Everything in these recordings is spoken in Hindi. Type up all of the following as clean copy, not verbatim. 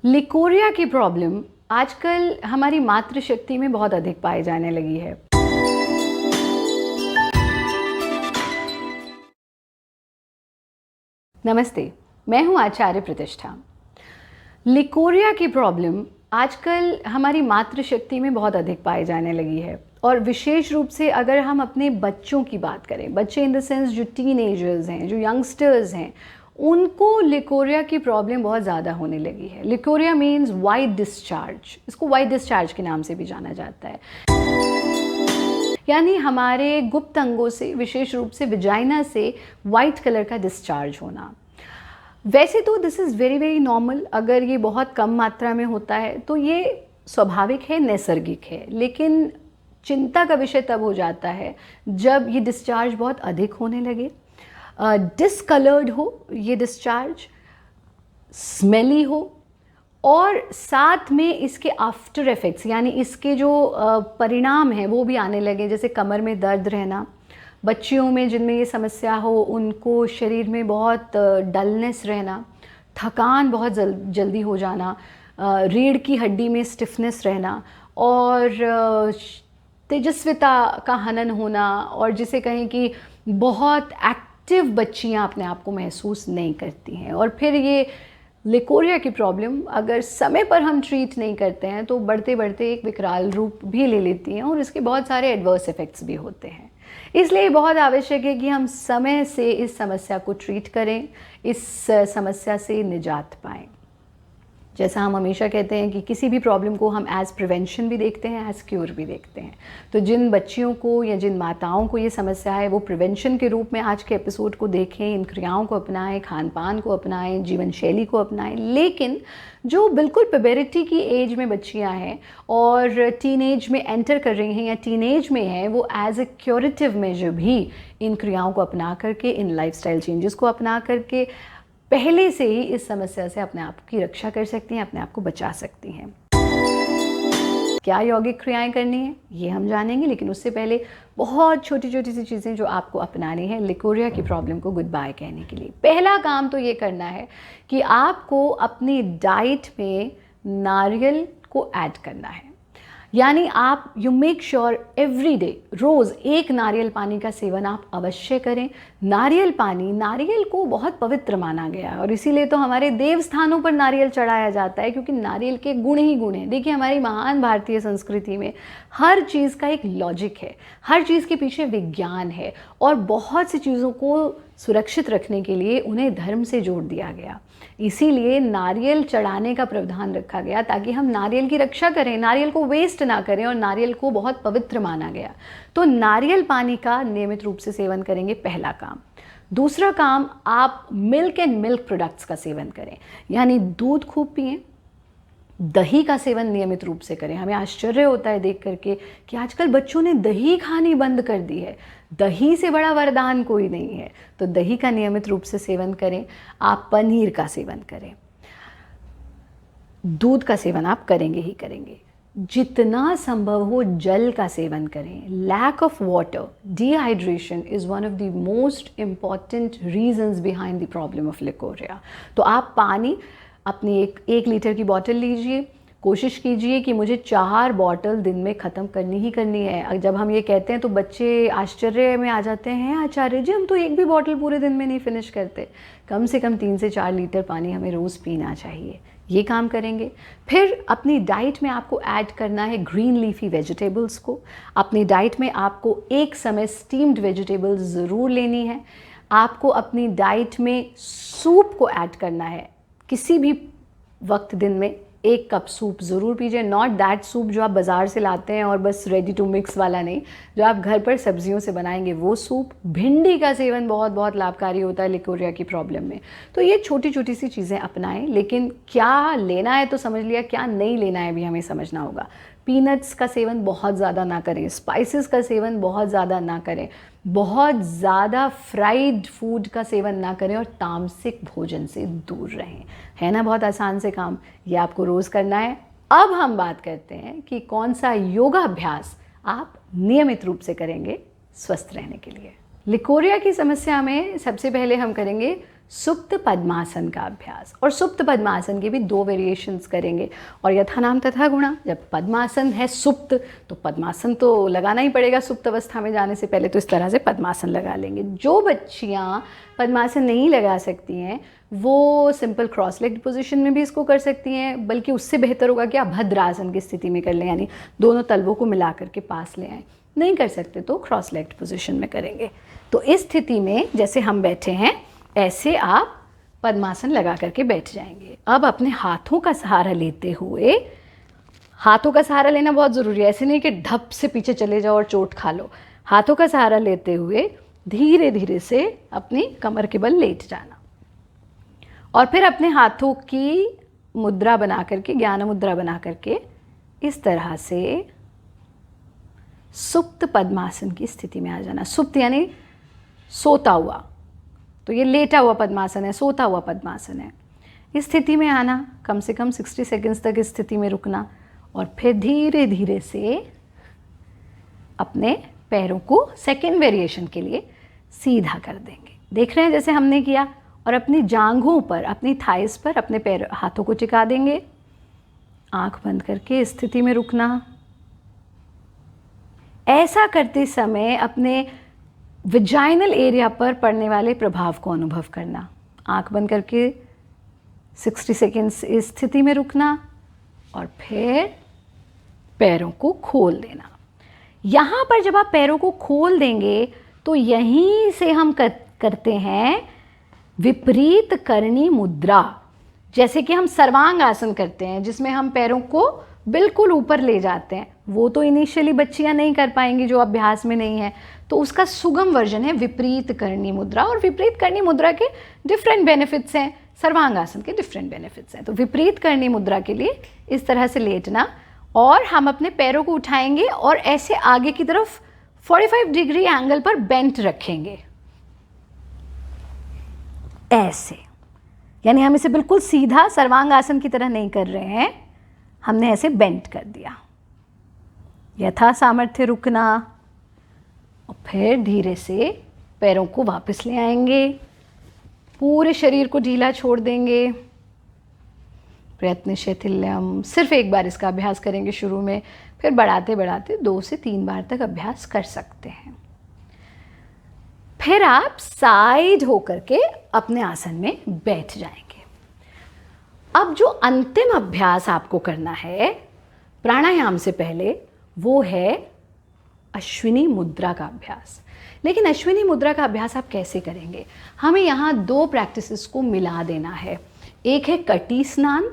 लिकोरिया की प्रॉब्लम आजकल हमारी मातृशक्ति में बहुत अधिक पाई जाने लगी है। नमस्ते, मैं हूं आचार्य प्रतिष्ठा। लिकोरिया की प्रॉब्लम आजकल हमारी मातृशक्ति में बहुत अधिक पाई जाने लगी है और विशेष रूप से अगर हम अपने बच्चों की बात करें, बच्चे इन द सेंस जो टीनेजर्स हैं, जो यंगस्टर्स हैं, उनको लिकोरिया की प्रॉब्लम बहुत ज़्यादा होने लगी है। लिकोरिया मीन्स वाइट डिस्चार्ज, इसको वाइट डिस्चार्ज के नाम से भी जाना जाता है। यानी हमारे गुप्त अंगों से, विशेष रूप से विजाइना से वाइट कलर का डिस्चार्ज होना। वैसे तो this is very very normal. अगर ये बहुत कम मात्रा में होता है तो ये स्वाभाविक है, नैसर्गिक है। लेकिन चिंता का विषय तब हो जाता है जब ये डिस्चार्ज बहुत अधिक होने लगे, डिसकलर्ड हो ये डिस्चार्ज, स्मेली हो और साथ में इसके आफ्टर इफ़ेक्ट्स यानी इसके जो परिणाम हैं वो भी आने लगे, जैसे कमर में दर्द रहना। बच्चियों में जिनमें ये समस्या हो उनको शरीर में बहुत डलनेस रहना, थकान बहुत जल्दी हो जाना, रीढ़ की हड्डी में स्टिफनेस रहना और तेजस्विता का हनन होना, और जिसे कहें कि बहुत एक्टिव बच्चियां अपने आप को महसूस नहीं करती हैं। और फिर ये लिकोरिया की प्रॉब्लम अगर समय पर हम ट्रीट नहीं करते हैं तो बढ़ते बढ़ते एक विकराल रूप भी ले लेती हैं और इसके बहुत सारे एडवर्स इफ़ेक्ट्स भी होते हैं। इसलिए बहुत आवश्यक है कि हम समय से इस समस्या को ट्रीट करें, इस समस्या से निजात पाएं। जैसा हम हमेशा कहते हैं कि किसी भी प्रॉब्लम को हम एज़ प्रिवेंशन भी देखते हैं, एज़ क्योर भी देखते हैं। तो जिन बच्चियों को या जिन माताओं को ये समस्या है वो प्रिवेंशन के रूप में आज के एपिसोड को देखें, इन क्रियाओं को अपनाएं, खान पान को अपनाएं, जीवन शैली को अपनाएं। लेकिन जो बिल्कुल प्यूबरिटी की एज में बच्चियां हैं और टीनेज में एंटर कर रही हैं या टीनेज में हैं, वो एज ए क्योरेटिव मेजर भी इन क्रियाओं को अपना करके, इन लाइफस्टाइल चेंजेस को अपना करके पहले से ही इस समस्या से अपने आप की रक्षा कर सकती हैं, अपने आप को बचा सकती हैं। क्या यौगिक क्रियाएं करनी है ये हम जानेंगे, लेकिन उससे पहले बहुत छोटी छोटी सी चीज़ें जो आपको अपनानी है लिकोरिया की प्रॉब्लम को गुड बाय कहने के लिए। पहला काम तो ये करना है कि आपको अपनी डाइट में नारियल को ऐड करना है। यानी आप you make sure every day, रोज़ एक नारियल पानी का सेवन आप अवश्य करें। नारियल पानी, नारियल को बहुत पवित्र माना गया है और इसीलिए तो हमारे देव स्थानों पर नारियल चढ़ाया जाता है, क्योंकि नारियल के गुण ही गुण हैं। देखिए, हमारी महान भारतीय संस्कृति में हर चीज़ का एक लॉजिक है, हर चीज़ के पीछे विज्ञान है और बहुत सी चीज़ों को सुरक्षित रखने के लिए उन्हें धर्म से जोड़ दिया गया। इसीलिए नारियल चढ़ाने का प्रावधान रखा गया ताकि हम नारियल की रक्षा करें, नारियल को वेस्ट ना करें, और नारियल को बहुत पवित्र माना गया। तो नारियल पानी का नियमित रूप से सेवन करेंगे, पहला काम। दूसरा काम, आप मिल्क एंड मिल्क प्रोडक्ट्स का सेवन करें, यानी दूध खूब पिएं, दही का सेवन नियमित रूप से करें। हमें आश्चर्य होता है देख करके कि आजकल बच्चों ने दही खानी बंद कर दी है। दही से बड़ा वरदान कोई नहीं है, तो दही का नियमित रूप से सेवन करें। आप पनीर का सेवन करें, दूध का सेवन आप करेंगे ही करेंगे। जितना संभव हो जल का सेवन करें। Lack of water, dehydration is one of the most important reasons behind the problem of leucorrhoea. तो आप पानी अपनी एक लीटर की बॉटल लीजिए, कोशिश कीजिए कि मुझे 4 बॉटल दिन में ख़त्म करनी ही करनी है। जब हम ये कहते हैं तो बच्चे आश्चर्य में आ जाते हैं, आचार्य जी हम तो एक भी बॉटल पूरे दिन में नहीं फिनिश करते। कम से कम 3 से 4 लीटर पानी हमें रोज़ पीना चाहिए। ये काम करेंगे। फिर अपनी डाइट में आपको ऐड करना है ग्रीन लीफी वेजिटेबल्स को। अपनी डाइट में आपको एक समय स्टीम्ड वेजिटेबल्स ज़रूर लेनी है। आपको अपनी डाइट में सूप को ऐड करना है। किसी भी वक्त दिन में 1 कप सूप ज़रूर पीजिए। नॉट दैट सूप जो आप बाज़ार से लाते हैं और बस रेडी टू मिक्स वाला नहीं, जो आप घर पर सब्जियों से बनाएंगे वो सूप। भिंडी का सेवन बहुत बहुत लाभकारी होता है लिकोरिया की प्रॉब्लम में। तो ये छोटी छोटी सी चीज़ें अपनाएं, लेकिन क्या लेना है तो समझ लिया, क्या नहीं लेना है भी हमें समझना होगा। पीनट्स का सेवन बहुत ज़्यादा ना करें, स्पाइसेस का सेवन बहुत ज़्यादा ना करें, बहुत ज़्यादा फ्राइड फूड का सेवन ना करें और तामसिक भोजन से दूर रहें। है ना बहुत आसान से काम, ये आपको रोज़ करना है। अब हम बात करते हैं कि कौन सा योगाभ्यास आप नियमित रूप से करेंगे स्वस्थ रहने के लिए। लिकोरिया की समस्या में सबसे पहले हम करेंगे सुप्त पद्मासन का अभ्यास। और सुप्त पद्मासन के भी 2 वेरिएशंस करेंगे। और यथा नाम तथा गुणा, जब पद्मासन है सुप्त तो पद्मासन तो लगाना ही पड़ेगा सुप्त अवस्था में जाने से पहले, तो इस तरह से पद्मासन लगा लेंगे। जो बच्चियाँ पद्मासन नहीं लगा सकती हैं वो सिंपल क्रॉस लेग्ड पोजीशन में भी इसको कर सकती हैं, बल्कि उससे बेहतर होगा कि आप भद्रासन की स्थिति में कर लें, यानी दोनों तलवों को मिला करके पास ले आएँ। नहीं कर सकते तो क्रॉस लेग्ड पोजीशन में करेंगे। तो इस स्थिति में जैसे हम बैठे हैं ऐसे आप पद्मासन लगा करके बैठ जाएंगे। अब अपने हाथों का सहारा लेते हुए, हाथों का सहारा लेना बहुत ज़रूरी है, ऐसे नहीं कि ढप से पीछे चले जाओ और चोट खा लो। हाथों का सहारा लेते हुए धीरे धीरे से अपनी कमर के बल लेट जाना और फिर अपने हाथों की मुद्रा बना करके, ज्ञान मुद्रा बना करके इस तरह से सुप्त पद्मासन की स्थिति में आ जाना। सुप्त यानी सोता हुआ, तो ये लेटा हुआ पद्मासन है, सोता हुआ पद्मासन है। इस स्थिति में आना, कम से कम 60 सेकंड्स तक इस स्थिति में रुकना और फिर धीरे धीरे से अपने पैरों को सेकेंड वेरिएशन के लिए सीधा कर देंगे। देख रहे हैं जैसे हमने किया। और अपनी जांघों पर, अपनी थाइस पर अपने पैर, हाथों को टिका देंगे। आंख बंद करके इस स्थिति में रुकना। ऐसा करते समय अपने विजाइनल एरिया पर पड़ने वाले प्रभाव को अनुभव करना। आंख बंद करके 60 सेकेंड्स इस स्थिति में रुकना और फिर पैरों को खोल देना। यहाँ पर जब आप पैरों को खोल देंगे तो यहीं से हम करते हैं विपरीत करणी मुद्रा, जैसे कि हम सर्वांग आसन करते हैं जिसमें हम पैरों को बिल्कुल ऊपर ले जाते हैं। वो तो इनिशियली बच्चियां नहीं कर पाएंगी जो अभ्यास में नहीं है, तो उसका सुगम वर्जन है विपरीत करणी मुद्रा। और विपरीत करणी मुद्रा के डिफरेंट बेनिफिट्स हैं, सर्वांग आसन के डिफरेंट बेनिफिट्स हैं। तो विपरीत करणी मुद्रा के लिए इस तरह से लेटना और हम अपने पैरों को उठाएंगे और ऐसे आगे की तरफ 45 डिग्री एंगल पर बेंट रखेंगे, ऐसे। यानी हम इसे बिल्कुल सीधा सर्वांग आसन की तरह नहीं कर रहे हैं, हमने ऐसे बेंट कर दिया। यथा सामर्थ्य रुकना और फिर धीरे से पैरों को वापस ले आएंगे, पूरे शरीर को ढीला छोड़ देंगे। प्रयत्न शैथिल्यम, सिर्फ एक बार इसका अभ्यास करेंगे शुरू में, फिर बढ़ाते बढ़ाते 2 से 3 बार तक अभ्यास कर सकते हैं। फिर आप साइड होकर के अपने आसन में बैठ जाएंगे। अब जो अंतिम अभ्यास आपको करना है प्राणायाम से पहले, वो है अश्विनी मुद्रा का अभ्यास। लेकिन अश्विनी मुद्रा का अभ्यास आप कैसे करेंगे? हमें यहाँ 2 प्रैक्टिसेस को मिला देना है। एक है कटी स्नान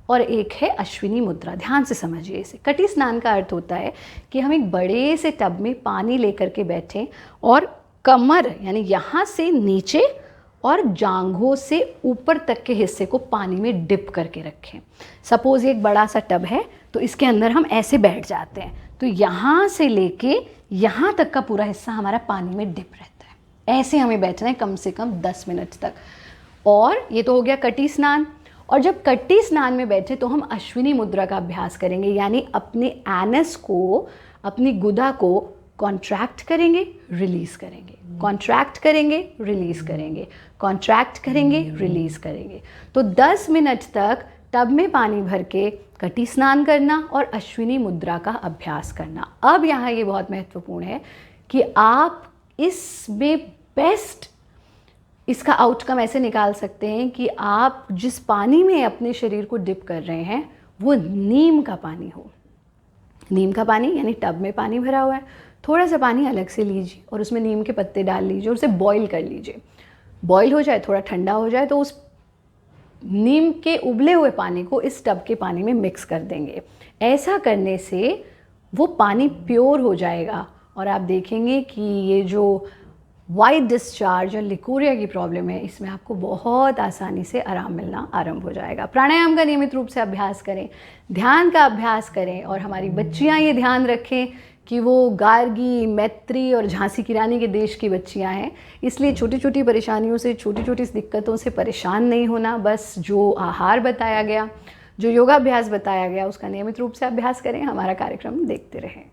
और एक है अश्विनी मुद्रा। ध्यान से समझिए इसे। कटी स्नान का अर्थ होता है कि हम एक बड़े से टब में पानी लेकर के बैठें और कमर यानी यहाँ से नीचे और जांघों से ऊपर तक के हिस्से को पानी में डिप करके रखें। सपोज एक बड़ा सा टब है तो इसके अंदर हम ऐसे बैठ जाते हैं, तो यहाँ से लेके यहाँ तक का पूरा हिस्सा हमारा पानी में डिप रहता है। ऐसे हमें बैठना है कम से कम 10 मिनट तक। और ये तो हो गया कटी स्नान। और जब कटी स्नान में बैठे तो हम अश्विनी मुद्रा का अभ्यास करेंगे, यानी अपने एनस को, अपनी गुदा को कॉन्ट्रैक्ट करेंगे, रिलीज करेंगे, कॉन्ट्रैक्ट करेंगे, रिलीज करेंगे, कॉन्ट्रैक्ट करेंगे, रिलीज करेंगे। तो 10 मिनट तक टब में पानी भर के कटी स्नान करना और अश्विनी मुद्रा का अभ्यास करना। अब यहाँ ये बहुत महत्वपूर्ण है कि आप इसमें बेस्ट इसका आउटकम ऐसे निकाल सकते हैं कि आप जिस पानी में अपने शरीर को डिप कर रहे हैं वो नीम का पानी हो। नीम का पानी यानी टब में पानी भरा हुआ है, थोड़ा सा पानी अलग से लीजिए और उसमें नीम के पत्ते डाल लीजिए और उसे बॉईल कर लीजिए। बॉईल हो जाए, थोड़ा ठंडा हो जाए तो उस नीम के उबले हुए पानी को इस टब के पानी में मिक्स कर देंगे। ऐसा करने से वो पानी प्योर हो जाएगा और आप देखेंगे कि ये जो वाइट डिस्चार्ज और लिकोरिया की प्रॉब्लम है, इसमें आपको बहुत आसानी से आराम मिलना आरंभ हो जाएगा। प्राणायाम का नियमित रूप से अभ्यास करें, ध्यान का अभ्यास करें और हमारी बच्चियां ये ध्यान रखें कि वो गार्गी, मैत्री और झांसी की रानी के देश की बच्चियां हैं, इसलिए छोटी छोटी परेशानियों से, छोटी छोटी दिक्कतों से परेशान नहीं होना। बस जो आहार बताया गया, जो योगाभ्यास बताया गया, उसका नियमित रूप से अभ्यास करें। हमारा कार्यक्रम देखते रहें।